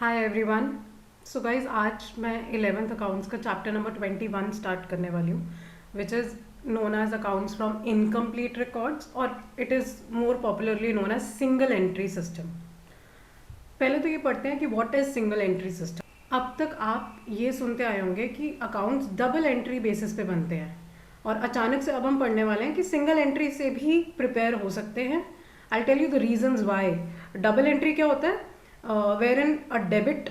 Hi everyone. So guys आज मैं 11th accounts का चैप्टर नंबर 21 स्टार्ट करने वाली हूँ, which is known as accounts from incomplete records, और it is more popularly known as single entry system. पहले तो ये पढ़ते हैं कि what is single entry system. अब तक आप ये सुनते आए होंगे कि अकाउंट्स डबल एंट्री बेसिस पे बनते हैं, और अचानक से अब हम पढ़ने वाले हैं कि सिंगल एंट्री से भी प्रिपेयर हो सकते हैं। I tell you the reasons why. Double entry क्या होता है? wherein a debit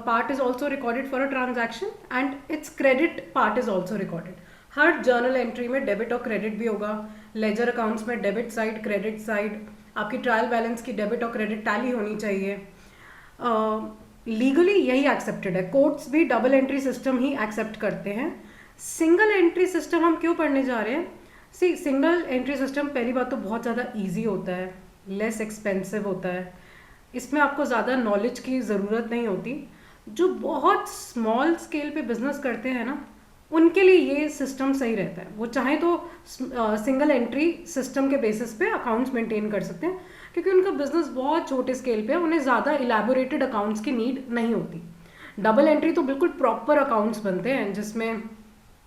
part is also recorded for a transaction and its credit part is also recorded. Her journal entry में debit और क्रेडिट भी होगा। लेजर अकाउंट्स में debit side credit side, आपकी trial balance की डेबिट और credit tally होनी चाहिए। लीगली यही एक्सेप्टेड है, कोर्ट्स भी डबल एंट्री सिस्टम ही एक्सेप्ट करते हैं। सिंगल एंट्री सिस्टम हम क्यों पढ़ने जा रहे हैं? सी, सिंगल एंट्री सिस्टम पहली बात तो बहुत ज़्यादा ईजी होता है, लेस एक्सपेंसिव होता है, इसमें आपको ज़्यादा नॉलेज की ज़रूरत नहीं होती। जो बहुत स्मॉल स्केल पे बिजनेस करते हैं ना, उनके लिए ये सिस्टम सही रहता है। वो चाहे तो सिंगल एंट्री सिस्टम के बेसिस पे अकाउंट्स मेंटेन कर सकते हैं, क्योंकि उनका बिजनेस बहुत छोटे स्केल पे है, उन्हें ज़्यादा इलेबोरेटेड अकाउंट्स की नीड नहीं होती। डबल एंट्री तो बिल्कुल प्रॉपर अकाउंट्स बनते हैं, जिसमें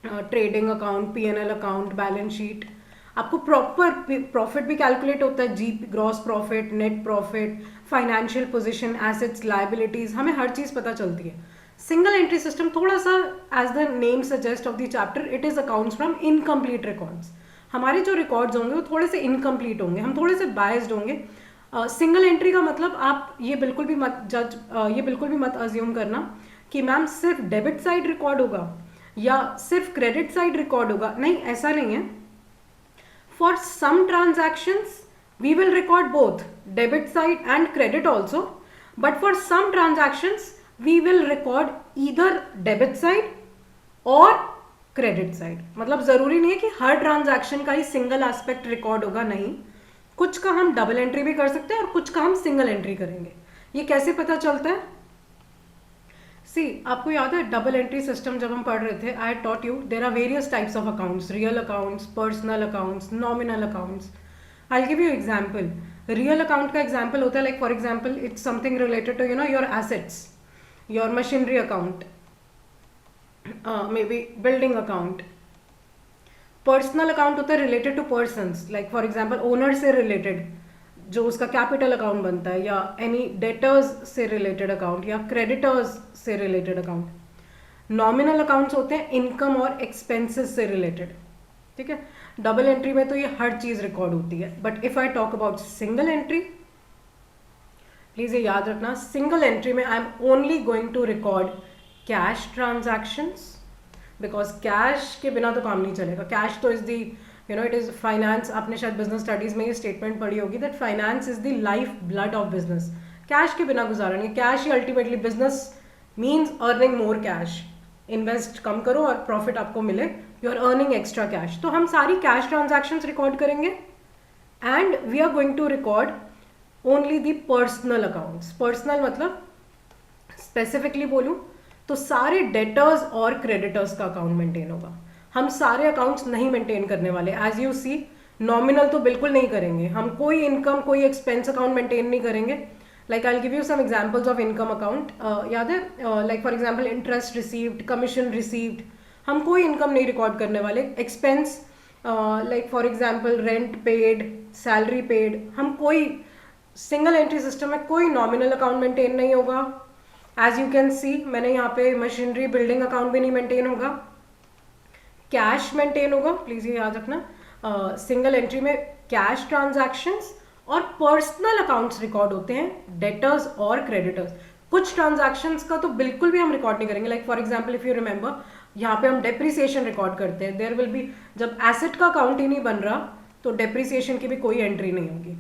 trading account, PNL account, balance sheet, आपको प्रॉपर प्रॉफिट भी कैलकुलेट होता है, जी gross profit, net profit, financial position, assets, liabilities, हमें हर चीज़ पता चलती है। सिंगल एंट्री सिस्टम थोड़ा सा, as the name suggest of the chapter, it is accounts from incomplete records. हमारे जो रिकॉर्ड्स होंगे वो थोड़े से इनकम्प्लीट होंगे, हम थोड़े से बायस्ड होंगे। सिंगल एंट्री का मतलब आप ये बिल्कुल भी मत अज्यूम करना कि मैम सिर्फ डेबिट साइड रिकॉर्ड होगा या सिर्फ क्रेडिट साइड रिकॉर्ड होगा। नहीं, ऐसा नहीं है। For some transactions, we will record both debit side and credit also. But for some transactions, we will record either debit side or credit side. मतलब ज़रूरी नहीं है कि हर ट्रांजैक्शन का ही सिंगल एस्पेक्ट रिकॉर्ड होगा, नहीं। कुछ का हम डबल एंट्री भी कर सकते हैं और कुछ का हम सिंगल एंट्री करेंगे। ये कैसे पता चलता है? सी, आपको याद है डबल एंट्री सिस्टम जब हम पढ़ रहे थे, I taught you there are various types of accounts, real accounts, personal accounts, nominal accounts. I give you example. Real account का एग्जाम्पल होता है, like for example it's something related to your assets, your machinery account, may be building account. Personal account होता है related to persons, like for example owner से related जो उसका capital account बनता है, या एनी डेटर्स से रिलेटेड अकाउंट, या क्रेडिटर्स से रिलेटेड अकाउंट। नॉमिनल अकाउंट्स होते हैं इनकम और एक्सपेंसेस से रिलेटेड, ठीक है। डबल एंट्री में तो ये हर चीज रिकॉर्ड होती है। But if I talk about single entry, please ये याद रखना, सिंगल एंट्री में I am only going to record cash transactions, because cash के बिना तो काम नहीं चलेगा। कैश तो is the it is finance. आपने शायद बिजनेस स्टडीज में ये स्टेटमेंट पढ़ी होगी that finance is the lifeblood of business. Cash के बिना गुजारा नहीं। कैश ही ultimately, business means earning more cash. Invest कम करो और प्रॉफिट आपको मिले, you are earning extra cash. तो हम सारी कैश ट्रांजैक्शंस रिकॉर्ड करेंगे, and we are going to record only the personal accounts. Personal मतलब स्पेसिफिकली बोलूँ तो सारे डेटर्स और क्रेडिटर्स का अकाउंट मेंटेन होगा। हम सारे अकाउंट्स नहीं मेंटेन करने वाले। एज यू सी, नॉमिनल तो बिल्कुल नहीं करेंगे हम, कोई इनकम कोई एक्सपेंस अकाउंट मेंटेन नहीं करेंगे। Like I will give you some examples of income account. याद है, like for example interest received, commission received, हम कोई इनकम नहीं रिकॉर्ड करने वाले। Expense like for example rent paid, salary paid, हम कोई सिंगल एंट्री सिस्टम में कोई नॉमिनल अकाउंट मेंटेन नहीं होगा। एज यू कैन सी, मैंने यहाँ पे मशीनरी बिल्डिंग अकाउंट भी नहीं मेंटेन होगा। कैश मेंटेन होगा, प्लीज ये याद रखना। सिंगल एंट्री में कैश ट्रांजैक्शंस और पर्सनल अकाउंट्स रिकॉर्ड होते हैं, डेटर्स और क्रेडिटर्स। कुछ ट्रांजैक्शंस का तो बिल्कुल भी हम रिकॉर्ड नहीं करेंगे। Like for example if you remember, यहाँ पे हम डेप्रिसिएशन रिकॉर्ड करते हैं। देयर विल बी, जब एसेट का अकाउंट ही नहीं बन रहा तो डेप्रिसिएशन की भी कोई एंट्री नहीं होगी।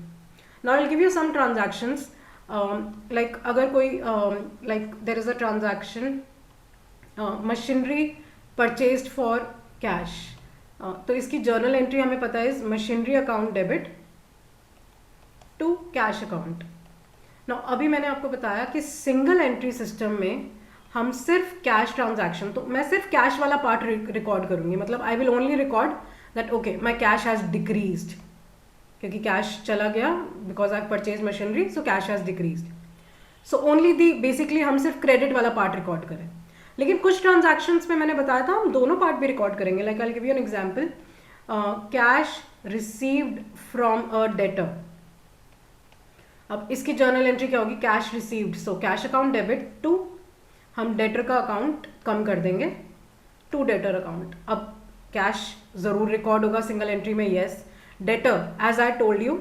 Now I will give you some transactions. Like अगर कोई like there is a transaction machinery purchased for cash, तो इसकी जर्नल एंट्री हमें पता है is machinery account debit to cash account. Now अभी मैंने आपको बताया कि सिंगल एंट्री सिस्टम में हम सिर्फ कैश ट्रांजैक्शन, तो मैं सिर्फ कैश वाला पार्ट रिकॉर्ड करूंगी। मतलब I will only record that okay my cash has decreased, क्योंकि कैश चला गया because I purchase machinery, so cash has decreased. So only the basically हम सिर्फ क्रेडिट वाला पार्ट रिकॉर्ड करें। लेकिन कुछ ट्रांजैक्शंस में मैंने बताया था हम दोनों पार्ट भी रिकॉर्ड करेंगे। Like I will give you an example, cash received from a debtor. अब इसकी जर्नल एंट्री क्या होगी, cash received, so cash account debit to, हम डेटर का अकाउंट कम कर देंगे टू डेटर अकाउंट। अब कैश जरूर रिकॉर्ड होगा सिंगल एंट्री में, yes. Debtor as I told you,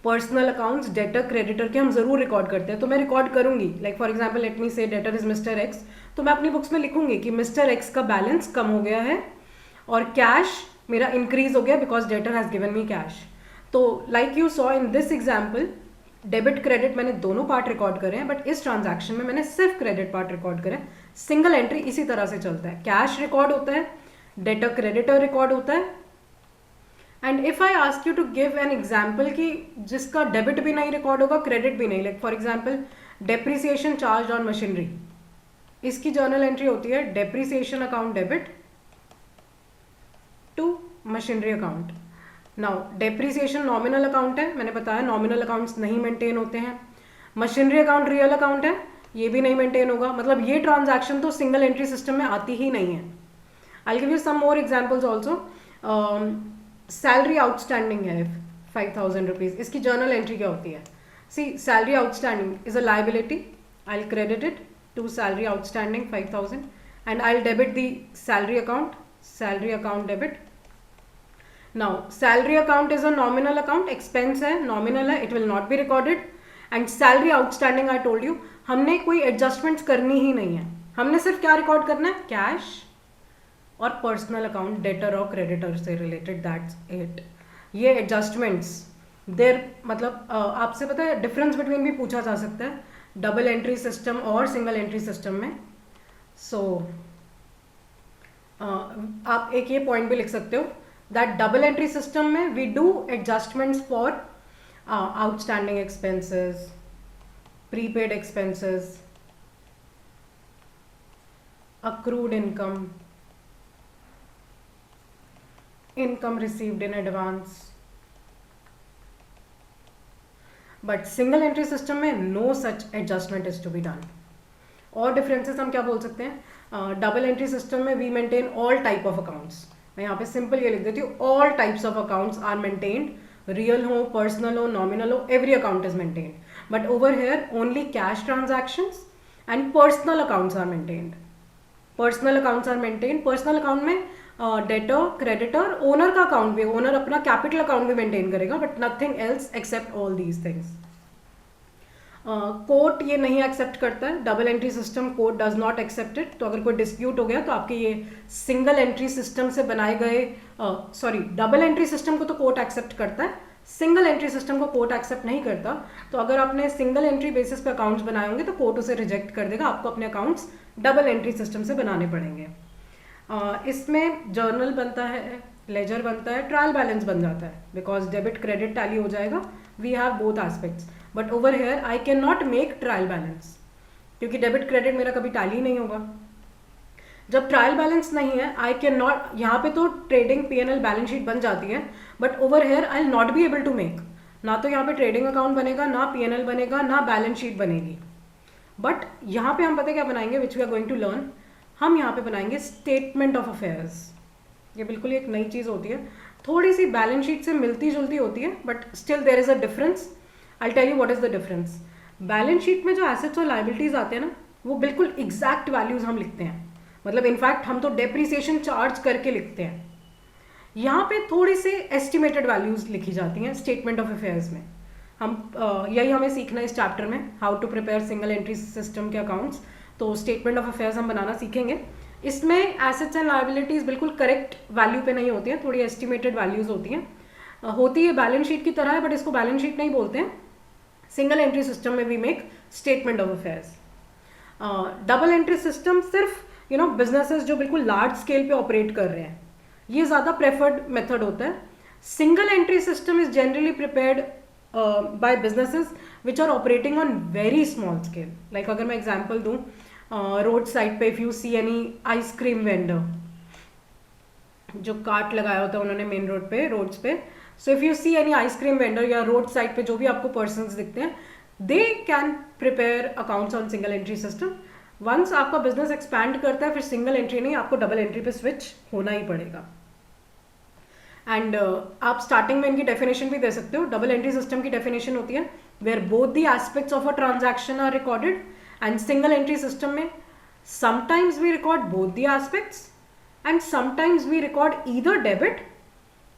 personal accounts debtor creditor के हम जरूर रिकॉर्ड करते हैं, तो मैं रिकॉर्ड करूंगी। Like for example let me से डेटर इज मिस्टर एक्स, तो मैं अपनी बुक्स में लिखूंगी कि मिस्टर एक्स का बैलेंस कम हो गया है और कैश मेरा इंक्रीज हो गया because debtor has given me cash. तो like you saw in this example, debit credit मैंने दोनों पार्ट रिकॉर्ड करे हैं, बट इस ट्रांजैक्शन में मैंने सिर्फ क्रेडिट पार्ट रिकॉर्ड करे। सिंगल एंट्री इसी तरह से चलता है, कैश रिकॉर्ड होता है, डेटर क्रेडिटर रिकॉर्ड होता है। And if I ask you to give an example कि जिसका डेबिट भी नहीं रिकॉर्ड होगा क्रेडिट भी नहीं, like for example depreciation charge on machinery, इसकी जर्नल एंट्री होती है depreciation account debit to machinery account. Now depreciation nominal account है, मैंने बताया नॉमिनल अकाउंट्स नहीं मेंटेन होते हैं। मशीनरी अकाउंट रियल अकाउंट है, ये भी नहीं मेंटेन होगा, मतलब ये ट्रांजैक्शन तो सिंगल एंट्री सिस्टम में आती ही नहीं है। I give you some more examples also. Salary outstanding है 5,000 रुपीज, इसकी जर्नल एंट्री क्या होती है, see salary outstanding is a liability, I will credit it to salary outstanding 5,000 and I will debit the salary account debit. Now salary account is a nominal account, expense है, nominal है, it will not be recorded. And salary outstanding I told you, हमने कोई adjustments करनी ही नहीं है, हमने सिर्फ क्या रिकॉर्ड करना है, कैश और पर्सनल अकाउंट डेटर और क्रेडिटर से रिलेटेड, दैट्स इट। ये एडजस्टमेंट्स देर मतलब आपसे पता है डिफरेंस बिटवीन भी पूछा जा सकता है डबल एंट्री सिस्टम और सिंगल एंट्री सिस्टम में। सो आप एक ये पॉइंट भी लिख सकते हो that double entry system में we do adjustments for outstanding expenses, prepaid expenses, accrued income, income received in advance, but single entry system में no such adjustment is to be done। और differences हम क्या बोल सकते हैं, डबल एंट्री सिस्टम में we maintain all type of accounts, मैं यहाँ पे सिंपल ये लिख देती हूँ, all types of accounts are maintained, real हो, पर्सनल हो, नॉमिनल हो, every account is maintained. But over here only cash transactions and personal accounts are maintained. Personal accounts are maintained, personal account में debtor creditor owner का account भी, owner अपना capital account भी maintain करेगा, but nothing else except all these things. Court ये नहीं accept करता है, double entry system court does not accept it. तो अगर कोई डिस्प्यूट हो गया तो आपके ये सिंगल एंट्री सिस्टम से बनाए गए, सॉरी डबल एंट्री सिस्टम को तो कोर्ट एक्सेप्ट करता है, सिंगल एंट्री सिस्टम को कोर्ट एक्सेप्ट नहीं करता। तो अगर आपने सिंगल एंट्री बेसिस पे अकाउंट्स बनाए होंगे तो कोर्ट उसे रिजेक्ट कर देगा, आपको अपने अकाउंट्स डबल एंट्री सिस्टम से बनाने पड़ेंगे। इसमें जर्नल बनता है, लेजर बनता है, ट्रायल बैलेंस बन जाता है, बिकॉज डेबिट क्रेडिट टैली हो जाएगा, we have both aspects. But over here I can not make trial balance, क्योंकि डेबिट क्रेडिट मेरा कभी टैली नहीं होगा। जब ट्रायल बैलेंस नहीं है आई कैन नॉट, यहाँ पे तो ट्रेडिंग P&L बैलेंस शीट बन जाती है, but over here I will not be able to make, ना तो यहाँ पे ट्रेडिंग अकाउंट बनेगा, ना P&L बनेगा, ना बैलेंस शीट बनेगी। बट यहाँ पे हम पता क्या बनाएंगे, which we are going to learn, हम यहाँ पे बनाएंगे स्टेटमेंट ऑफ अफेयर्स। ये बिल्कुल एक नई चीज़ होती है, थोड़ी सी बैलेंस शीट से मिलती जुलती होती है, but still there is a difference. I tell you what is the difference. Balance sheet में जो एसेट्स और लाइबिलिटीज आते हैं ना, वो बिल्कुल एग्जैक्ट वैल्यूज हम लिखते हैं, मतलब इनफैक्ट हम तो डेप्रिसिएशन चार्ज करके लिखते हैं। यहाँ पे थोड़ी सी एस्टिमेटेड वैल्यूज लिखी जाती हैं स्टेटमेंट ऑफ अफेयर्स में। हम यही हमें सीखना है इस चैप्टर में, how to prepare single entry system के अकाउंट्स। तो स्टेटमेंट ऑफ अफेयर्स हम बनाना सीखेंगे। इसमें एसेट्स एंड लाइबिलिटीज बिल्कुल करेक्ट वैल्यू पे नहीं होती हैं, थोड़ी एस्टिमेटेड वैल्यूज होती हैं। होती है बैलेंस शीट की तरह है, बट इसको बैलेंस शीट नहीं बोलते हैं। सिंगल एंट्री सिस्टम में we make statement of affairs. Double entry system सिर्फ बिजनेसेस जो बिल्कुल लार्ज स्केल पे ऑपरेट कर रहे हैं, ये ज़्यादा प्रेफर्ड मेथड होता है। Single entry system is generally prepared by businesses which are operating on very small scale. Like अगर मैं एग्जांपल दूं, रोड साइड पे if you see any ice cream vendor, जो कार्ट लगाया होता है उन्होंने मेन रोड पे, रोड्स पे, so if you see any ice cream vendor या रोड साइड पे जो भी आपको पर्सन्स दिखते हैं, they can prepare accounts on single entry system. Once आपका बिजनेस एक्सपैंड करता है फिर सिंगल एंट्री नहीं, आपको डबल एंट्री पे स्विच होना ही पड़ेगा. एंड आप स्टार्टिंग में इनकी डेफिनेशन भी दे सकते हो. डबल एंट्री सिस्टम की डेफिनेशन होती है where both the aspects of a transaction are recorded. And single entry system में sometimes we record both the aspects and sometimes we record either debit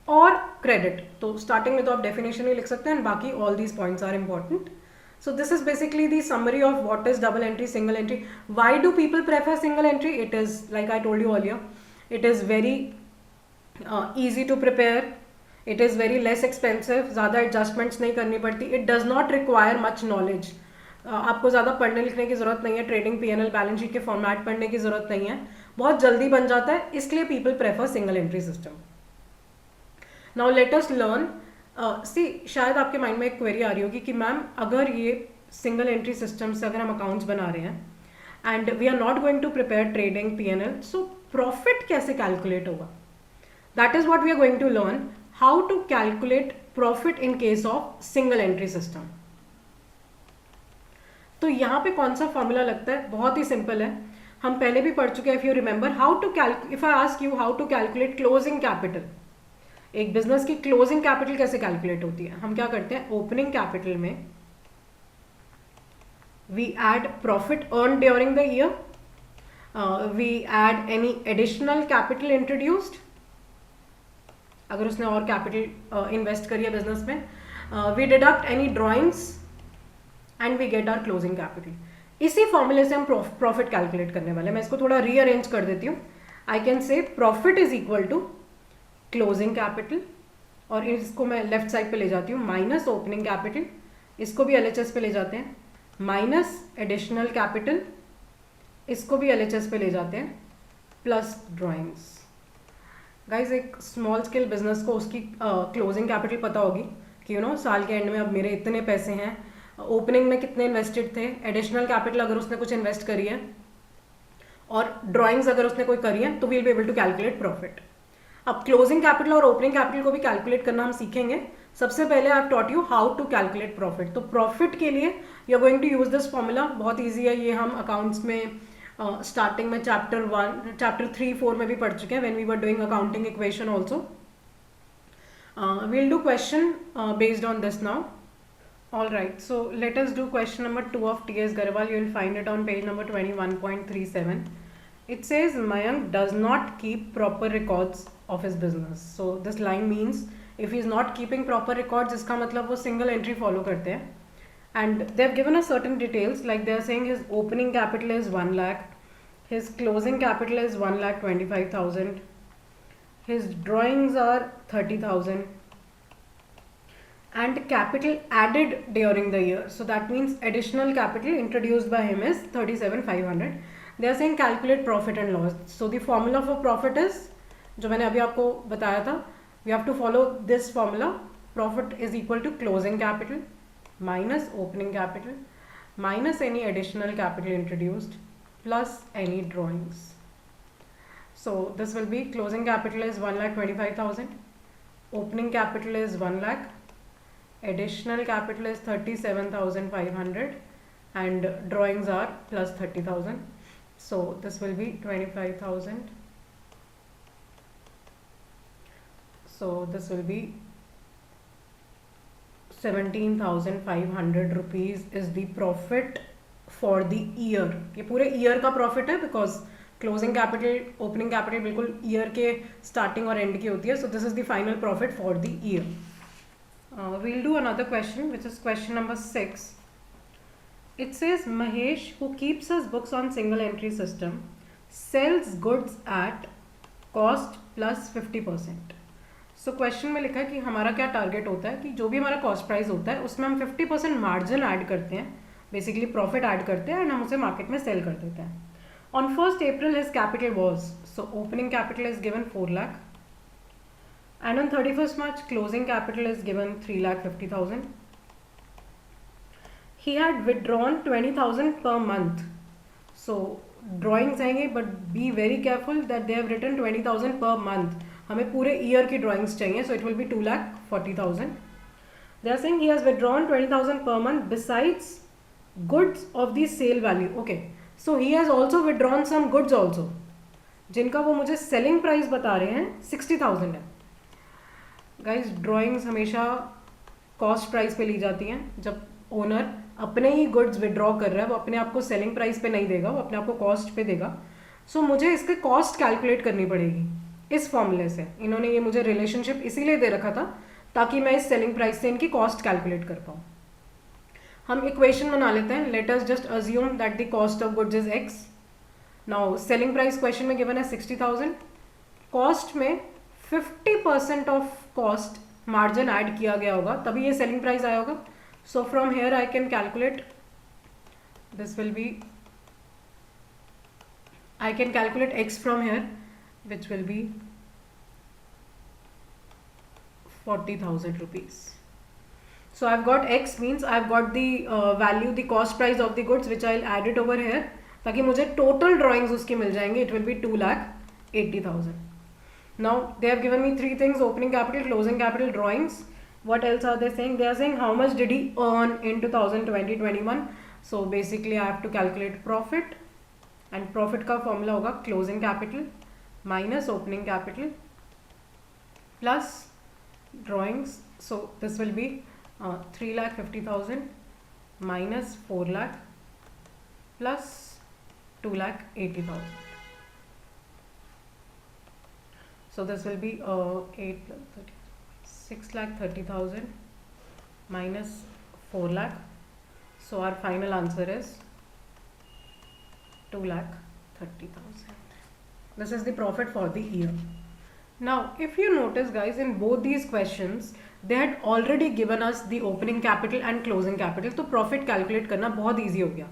और क्रेडिट. तो स्टार्टिंग में तो आप definition ही लिख सकते हैं एंड बाकी all these points are important. So this is basically the summary of what is double entry, single entry. Why do people prefer single entry? It is, like I told you earlier, it is very easy to prepare. It is very less expensive. ज़्यादा adjustments नहीं करनी पड़ती. It does not require much knowledge. आपको ज़्यादा पढ़ने लिखने की ज़रूरत नहीं है. ट्रेडिंग P&L बैलेंस शीट के फॉर्मेट पढ़ने की ज़रूरत नहीं है. बहुत जल्दी बन जाता है, इसलिए people prefer single entry system. Now let us learn. शायद आपके माइंड में एक क्वेरी आ रही होगी कि मैम अगर ये सिंगल एंट्री सिस्टम से अगर हम अकाउंट्स बना रहे हैं and we are not going to prepare trading P&L, so profit कैसे कैलकुलेट होगा? That is what we are going to learn, how to calculate profit in case of single entry system. तो यहाँ पे कौन सा फॉर्मूला लगता है? बहुत ही सिंपल है, हम पहले भी पढ़ चुके हैं. If you remember how to if I ask you how to calculate closing capital, एक बिजनेस की क्लोजिंग कैपिटल कैसे कैलकुलेट होती है? हम क्या करते हैं, ओपनिंग कैपिटल में we add profit earn during the year, we add any additional capital introduced, अगर उसने और कैपिटल इन्वेस्ट करी है बिजनेस में, we deduct any drawings and we get our closing capital. इसी फॉर्मूले से हम प्रॉफिट कैलकुलेट करने वाले हैं. मैं इसको थोड़ा रीअरेंज कर देती हूँ. I can say profit is equal to closing capital, और इसको मैं लेफ्ट साइड पे ले जाती हूँ, माइनस ओपनिंग कैपिटल, इसको भी LHS पे ले जाते हैं, माइनस एडिशनल कैपिटल, इसको भी LHS पे ले जाते हैं, प्लस ड्राइंग्स. गाइज एक स्मॉल स्केल बिजनेस को उसकी क्लोजिंग कैपिटल पता होगी कि यू नो साल के एंड में अब मेरे इतने पैसे हैं, ओपनिंग में कितने इन्वेस्टेड थे, एडिशनल कैपिटल अगर उसने कुछ इन्वेस्ट करी है, और ड्राइंग्स अगर उसने कोई करी है, तो we'll be able to calculate profit. अब क्लोजिंग कैपिटल और ओपनिंग कैपिटल को भी कैलकुलेट करना हम सीखेंगे. सबसे पहले I have taught you how to calculate profit. तो प्रॉफिट के लिए you are going to use this formula. बहुत ईजी है ये, हम अकाउंट्स में स्टार्टिंग में चैप्टर 3-4 में भी पढ़ चुके हैं, when we were doing accounting equation also. We'll do question based on this now. All right, so let us do question number 2 of T.S. Garwal. You will find it on page number 21.37. It says Mayank does not keep proper records of his business. So this line means if he is not keeping proper records, इसका मतलब वो single entry follow करते हैं. And they have given us certain details, like they are saying his opening capital is 1 lakh, his closing capital is 1,25,000, his drawings are 30,000. And capital added during the year, so that means additional capital introduced by him is 37,500. They are saying calculate profit and loss. So the formula for profit is जो मैंने अभी आपको बताया था, we have to follow this formula. Profit is equal to closing capital minus opening capital minus any additional capital introduced plus any drawings. So this will be closing capital is 1,25,000, opening capital is 1 lakh, additional capital is 37,500 and drawings are plus 30,000. So this will be 25,000. So this will be 17,500 rupees is the profit for the year. ये पूरे year का profit है, because closing capital, opening capital बिल्कुल year के starting और end की होती है. So this is the final profit for the year. We'll do another question, which is question number 6. It says Mahesh, who keeps his books on single entry system, sells goods at cost plus 50%. So question में लिखा है कि हमारा क्या target होता है कि जो भी हमारा कॉस्ट प्राइस होता है उसमें हम 50% मार्जिन ऐड करते हैं, बेसिकली प्रॉफिट ऐड करते हैं, एंड हम उसे मार्केट में सेल कर देते हैं. On 1st April his capital was, so opening capital is given 4 lakh. And on 31st March, closing capital is given 3,50,000. He had withdrawn 20,000 per month. So drawings आएंगे, but be very careful that they have written 20,000 per month. हमें पूरे year की drawings चाहिए, so it will be 2,40,000. They are saying he has withdrawn 20,000 per month besides goods of the sale value. Okay, so he has also withdrawn some goods also, जिनका वो मुझे selling price बता रहे हैं 60,000 है. Guys drawings हमेशा cost price पे ली जाती हैं. जब ओनर अपने ही गुड्स विड्रॉ कर रहा है वो अपने आप को सेलिंग प्राइस पे नहीं देगा, वो अपने आप को कॉस्ट पे देगा. सो मुझे इसके कॉस्ट कैलकुलेट करनी पड़ेगी इस फॉर्मूले से. इन्होंने ये मुझे रिलेशनशिप इसीलिए दे रखा था ताकि मैं इस सेलिंग प्राइस से इनकी कॉस्ट कैलकुलेट कर पाऊँ. हम इक्वेशन बना लेते हैं. Let us just assume that the cost of goods is x. Now selling price question में गिवन है 60,000. कॉस्ट में 50% ऑफ कॉस्ट मार्जिन ऐड किया गया होगा तभी ये सेलिंग प्राइस आया होगा. So from here I can calculate, this will be, I can calculate x from here, which will be 40,000 rupees. So I've got x means I've got the value, the cost price of the goods, which I'll add it over here, ताकि मुझे total drawings उसकी मिल जाएंगे. It will be 2,80,000. Now they have given me three things: opening capital, closing capital, drawings. What else are they saying? They are saying how much did he earn in 2020-21. So basically I have to calculate profit. And profit का formula होगा closing capital minus opening capital plus drawings. So this will be 3,50,000 minus 4 lakh plus 2,80,000. So this will be 6,30,000 minus 4 lakh. So our final answer is 2,30,000. This is the profit for the year. Now if you notice guys, in both these questions they had already given us the opening capital and closing capital, तो profit calculate करना बहुत easy हो गया.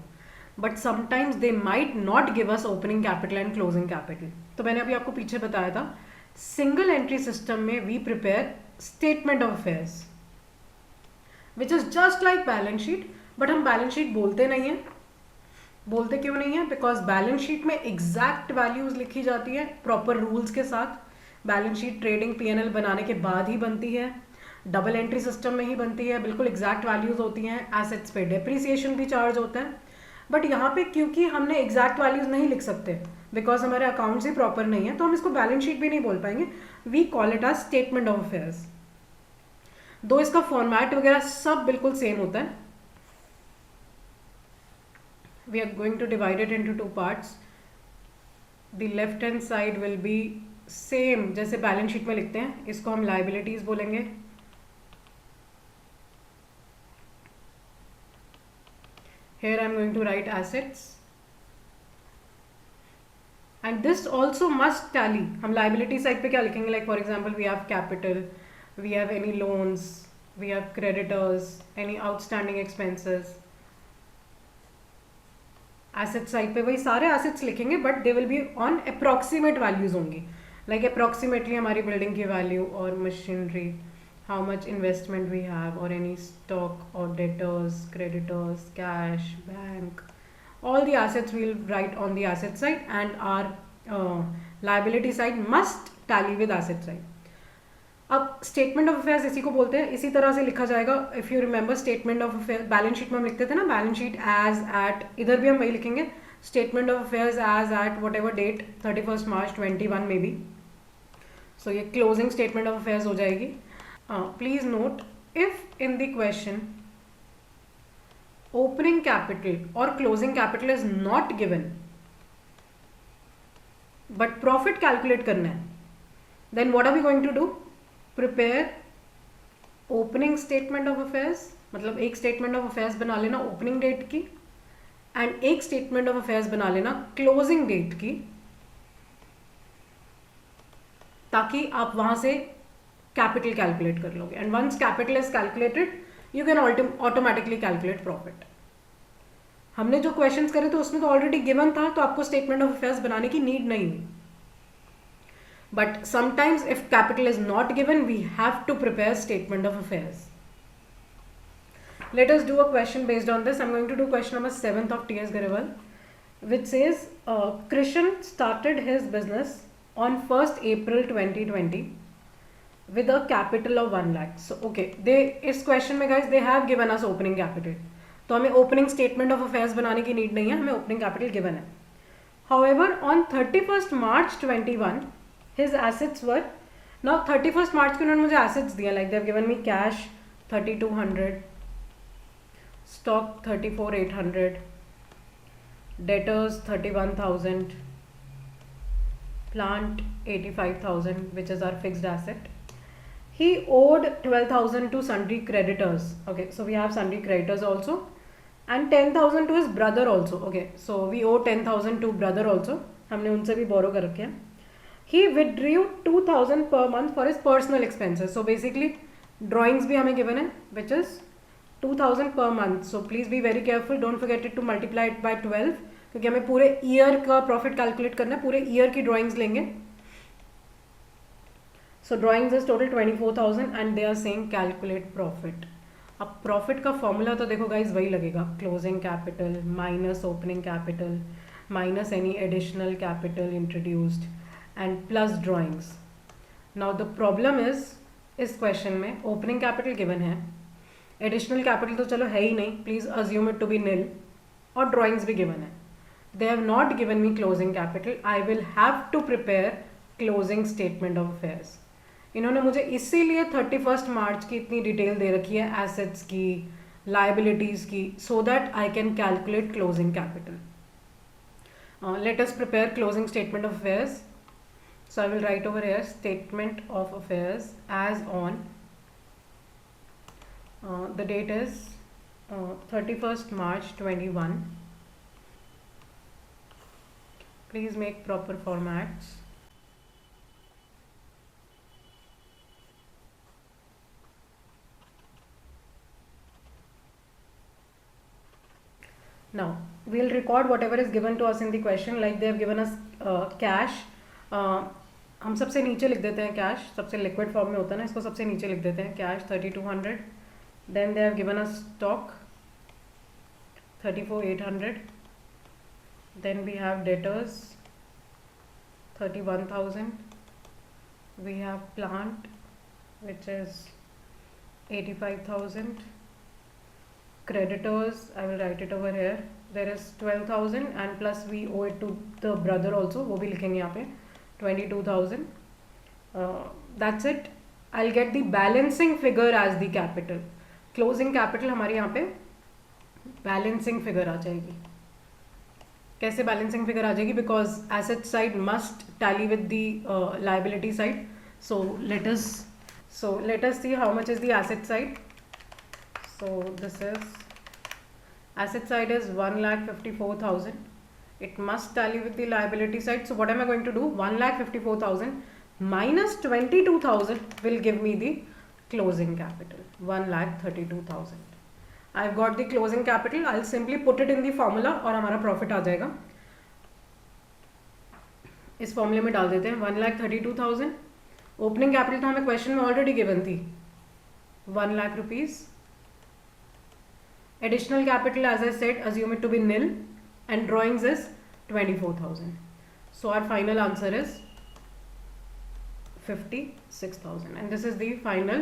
But sometimes they might not give us opening capital and closing capital. तो मैंने अभी आपको पीछे बताया था single entry system में we prepare statement of affairs which is just like balance sheet, but हम balance sheet बोलते नहीं हैं. बोलते क्यों नहीं है? बिकॉज बैलेंस शीट में एग्जैक्ट वैल्यूज लिखी जाती है प्रॉपर रूल्स के साथ. बैलेंस शीट ट्रेडिंग पीएनएल बनाने के बाद ही बनती है, डबल एंट्री सिस्टम में ही बनती है, बिल्कुल एग्जैक्ट वैल्यूज होती हैं. एसेट्स पे डेप्रिसिएशन भी चार्ज होता है. बट यहाँ पे क्योंकि हमने एग्जैक्ट वैल्यूज नहीं लिख सकते बिकॉज हमारे अकाउंट्स ही प्रॉपर नहीं है, तो हम इसको बैलेंस शीट भी नहीं बोल पाएंगे. We call it as statement of affairs. दो इसका फॉर्मेट वगैरह सब बिल्कुल सेम होता है. We are going to divide it into two parts. The left hand side will be same जैसे बैलेंस शीट में लिखते हैं, इसको हम liabilities बोलेंगे. Here I am going to write assets. And this also must tally. हम liability side पे क्या लिखेंगे? Like for example, we have capital, we have any loans, we have creditors, any outstanding expenses. Asset side पे वही सारे assets लिखेंगे but they will be on approximate values होंगी. Like approximately हमारी बिल्डिंग की वैल्यू और machinery, how much investment we have और any stock और debtors, creditors, cash, bank, all the assets we'll write on the asset side and our liability side must tally with asset side. अब statement of affairs इसी को बोलते हैं, इसी तरह से लिखा जाएगा. If you remember statement of affair balance sheet में हम लिखते थे ना, बैलेंस शीट एज एट, इधर भी हम वही लिखेंगे statement of affairs as at whatever date 31 March 21 में भी. सो ये क्लोजिंग स्टेटमेंट ऑफ अफेयर्स हो जाएगी. Please note if in the question opening capital और closing capital is not given but profit calculate करना है, then what are we going to do? Prepare opening statement of affairs, मतलब एक statement of affairs बना लेना opening date की and एक statement of affairs बना लेना क्लोजिंग डेट की, ताकि आप वहां से कैपिटल कैलकुलेट कर लोगे. And once capital is calculated you can automatically calculate profit. हमने जो क्वेश्चंस करे थे उसमें तो ऑलरेडी गिवन था, तो आपको स्टेटमेंट ऑफ अफेयर्स बनाने की नीड नहीं हुई. But sometimes if capital is not given, we have to prepare statement of affairs. Let us do a question based on this. I'm going to do question number 7th of T.S. Garewal, which says, Krishan started his business on 1st April 2020. with a capital of 1 lakh. So okay, they इस question में guys they have given us opening capital, तो हमें opening statement of affairs बनाने की need नहीं है, हमें opening capital given है. However, on 31st March 21 his assets were, now 31st March को उन्होंने मुझे assets दिया, like they have given me cash 3200, stock 34800, debtors 31000, plant 85,000 which is our fixed asset. He owed 12,000 to sundry creditors. Okay, so we have sundry creditors also, and 10,000 to his brother also. Okay, so we owe 10,000 to brother also. हमने उनसे भी borrow कर रखे हैं. He withdrew 2,000 per month for his personal expenses. So basically drawings भी हमें given है, which is 2,000 per month. So please be very careful. Don't forget it to multiply it by 12, क्योंकि हमें पूरे ईयर का प्रॉफिट कैलकुलेट करना है, पूरे ईयर की ड्राइंग्स लेंगे. So drawings is total 24,000 and they are saying calculate profit. अब प्रॉफिट का फॉर्मूला तो देखो गाइज वही लगेगा, closing capital minus opening capital minus any additional capital introduced and plus drawings. Now the problem is इस question में opening capital given है, additional capital तो चलो है ही नहीं, please assume it to be nil, और ड्राइंग्स भी गिवन है. They have not given me closing capital. I will have to prepare closing statement of affairs. इन्होंने मुझे इसीलिए 31st मार्च की इतनी डिटेल दे रखी है एसेट्स की, लाइबिलिटीज की, so that I can calculate closing capital. Let us prepare closing statement of affairs. So I will write over here statement of affairs as on the date is 31st March 21. Please make proper formats. Now we'll record whatever is given to us in the question. Like they have given us cash. हम सबसे नीचे लिख देते हैं cash, सबसे liquid form में होता है ना, इसको सबसे नीचे लिख देते हैं cash 3200. Then they have given us stock 34,800. Then we have debtors 31,000. We have plant which is 85,000. Creditors, I will write it over here. There is 12,000 and plus we owe it to the brother also, वो भी लिखेंगे यहाँ पे 22,000. That's it. I'll get the balancing figure as the capital. Closing capital हमारे यहाँ पे balancing figure आ जाएगी. कैसे बैलेंसिंग फिगर आ जाएगी? Because asset side must tally with the liability side. So let us see how much is the asset side. So this is asset side is 1,54,000. It must tally with the liability side. So what am I going to do? 1,54,000 minus 22,000 will give me the closing capital 1,32,000. I've got the closing capital. I'll simply put it in the formula और हमारा profit आ जाएगा. इस फॉर्मूले में डाल देते हैं 1,32,000. Opening capital तो हमें क्वेश्चन में ऑलरेडी गिवन थी 1 lakh rupees. Additional capital as I said assume it to be nil and drawings is 24,000. So our final answer is 56,000 and this is the final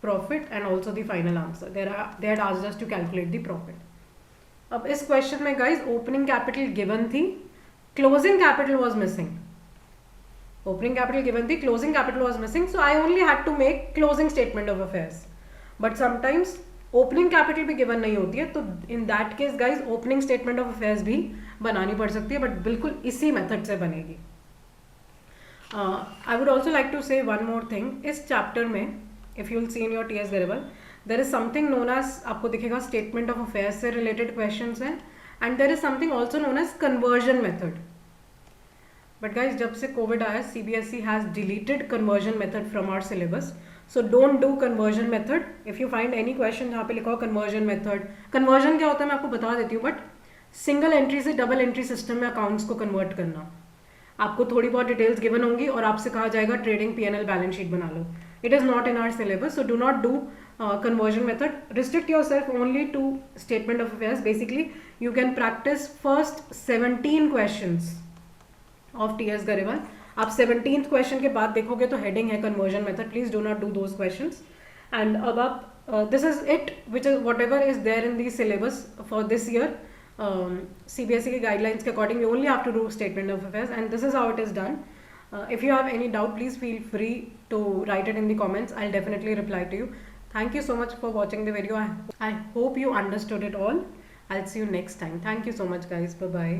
profit and also the final answer. They had asked us to calculate the profit. अब इस question में guys opening capital given थी, closing capital was missing. Opening capital given थी, closing capital was missing, so I only had to make closing statement of affairs. But sometimes opening capital भी given नहीं होती है, तो in that case guys opening statement of affairs भी बनानी पड़ सकती है, बट बिल्कुल इसी मेथड से बनेगी. I would also like to say one more thing. इस चैप्टर में if you will see in your TS variable there is something known as, आपको दिखेगा स्टेटमेंट ऑफ अफेयर्स से रिलेटेड क्वेश्चंस हैं, and there is something also known as conversion method. But guys जब से Covid आया CBSE has deleted conversion method from our syllabus. So don't do conversion method. If you find any question जहाँ पे लिखा हो conversion method, conversion क्या होता है मैं आपको बता देती हूँ, बट सिंगल एंट्री से डबल एंट्री सिस्टम में अकाउंट्स को कन्वर्ट करना. आपको थोड़ी बहुत डिटेल्स गिवन होंगी और आपसे कहा जाएगा ट्रेडिंग P&L बैलेंस शीट बना लो. It is not in our syllabus, so do not do conversion method. Restrict yourself only to statement of affairs. Basically, you can practice first 17 questions of TS Garewal. आप 17th question के बाद देखोगे तो heading है conversion method, please do not do those questions. And अब आप this is it which is whatever is there in the syllabus for this year. CBSE के guidelines के according you only have to do statement of affairs and this is how it is done. If you have any doubt, please feel free to write it in the comments. I'll definitely reply to you. Thank you so much for watching the video. I hope you understood it all. I'll see you next time. Thank you so much, guys. Bye bye.